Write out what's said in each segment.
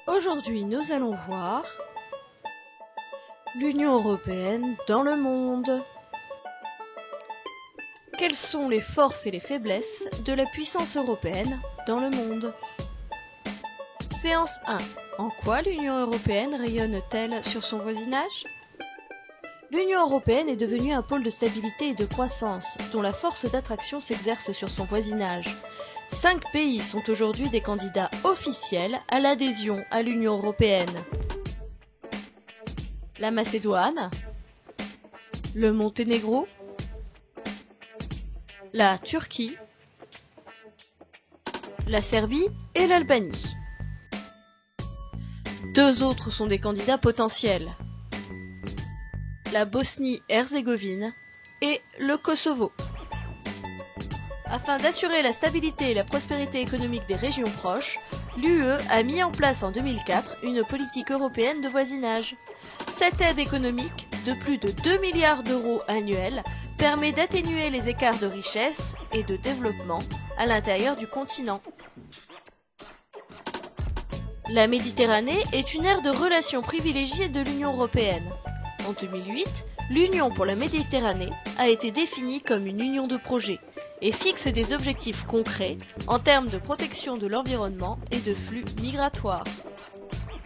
Aujourd'hui, nous allons voir l'Union européenne dans le monde. Quelles sont les forces et les faiblesses de la puissance européenne dans le monde? Séance 1. En quoi l'Union européenne rayonne-t-elle sur son voisinage? L'Union européenne est devenue un pôle de stabilité et de croissance, dont la force d'attraction s'exerce sur son voisinage. 5 pays sont aujourd'hui des candidats officiels à l'adhésion à l'Union européenne. La Macédoine, le Monténégro, la Turquie, la Serbie et l'Albanie. 2 autres sont des candidats potentiels, la Bosnie-Herzégovine et le Kosovo. Afin d'assurer la stabilité et la prospérité économique des régions proches, l'UE a mis en place en 2004 une politique européenne de voisinage. Cette aide économique, de plus de 2 milliards d'euros annuels, permet d'atténuer les écarts de richesse et de développement à l'intérieur du continent. La Méditerranée est une aire de relations privilégiée de l'Union européenne. En 2008, l'Union pour la Méditerranée a été définie comme une union de projets et fixe des objectifs concrets en termes de protection de l'environnement et de flux migratoires.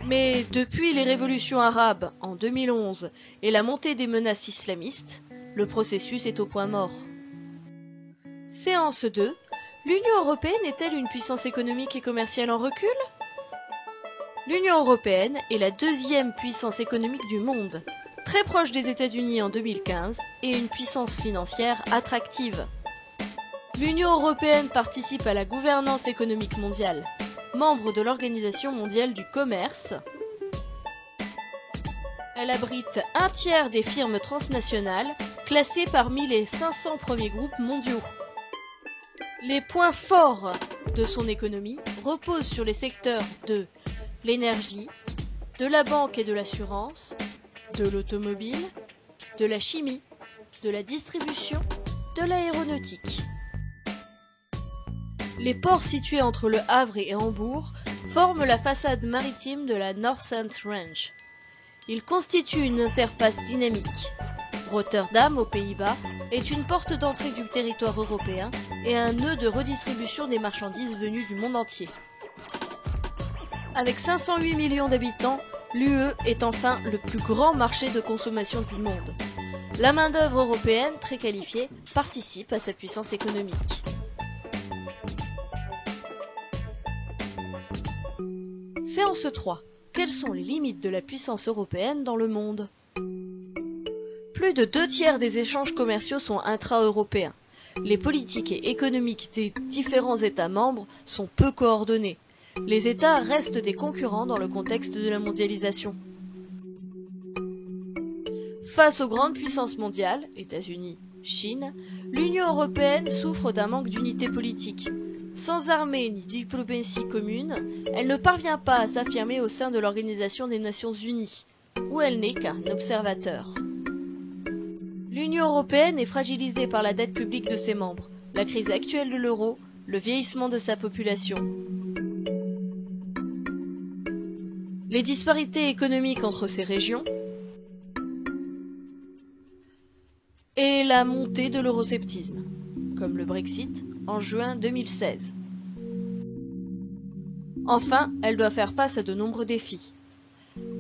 Mais depuis les révolutions arabes en 2011 et la montée des menaces islamistes, le processus est au point mort. Séance 2. L'Union européenne est-elle une puissance économique et commerciale en recul? L'Union européenne est la 2e puissance économique du monde, très proche des États-Unis en 2015 et une puissance financière attractive. L'Union européenne participe à la gouvernance économique mondiale, membre de l'Organisation mondiale du commerce. Elle abrite un tiers des firmes transnationales classées parmi les 500 premiers groupes mondiaux. Les points forts de son économie reposent sur les secteurs de l'énergie, de la banque et de l'assurance, de l'automobile, de la chimie, de la distribution, de l'aéronautique. Les ports situés entre Le Havre et Hambourg forment la façade maritime de la North Sea Range. Ils constituent une interface dynamique. Rotterdam, aux Pays-Bas, est une porte d'entrée du territoire européen et un nœud de redistribution des marchandises venues du monde entier. Avec 508 millions d'habitants, l'UE est enfin le plus grand marché de consommation du monde. La main-d'œuvre européenne, très qualifiée, participe à sa puissance économique. Séance 3. Quelles sont les limites de la puissance européenne dans le monde? Plus de 2 tiers des échanges commerciaux sont intra-européens. Les politiques et économiques des différents États membres sont peu coordonnées. Les États restent des concurrents dans le contexte de la mondialisation. Face aux grandes puissances mondiales, États-Unis, Chine, l'Union européenne souffre d'un manque d'unité politique. Sans armée ni diplomatie commune, elle ne parvient pas à s'affirmer au sein de l'Organisation des Nations Unies, où elle n'est qu'un observateur. L'Union européenne est fragilisée par la dette publique de ses membres, la crise actuelle de l'euro, le vieillissement de sa population. Les disparités économiques entre ces régions et la montée de l'eurosceptisme, comme le Brexit en juin 2016. Enfin, elle doit faire face à de nombreux défis.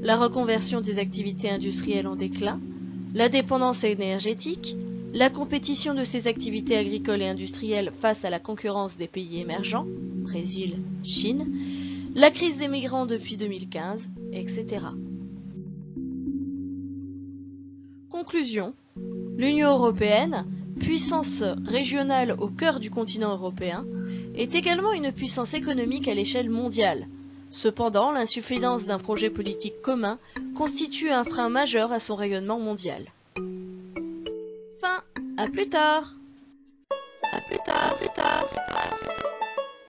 La reconversion des activités industrielles en déclin, la dépendance énergétique, la compétition de ces activités agricoles et industrielles face à la concurrence des pays émergents, Brésil, Chine, la crise des migrants depuis 2015, etc. Conclusion. L'Union européenne, puissance régionale au cœur du continent européen, est également une puissance économique à l'échelle mondiale. Cependant, l'insuffisance d'un projet politique commun constitue un frein majeur à son rayonnement mondial. Fin. À plus tard. À plus tard.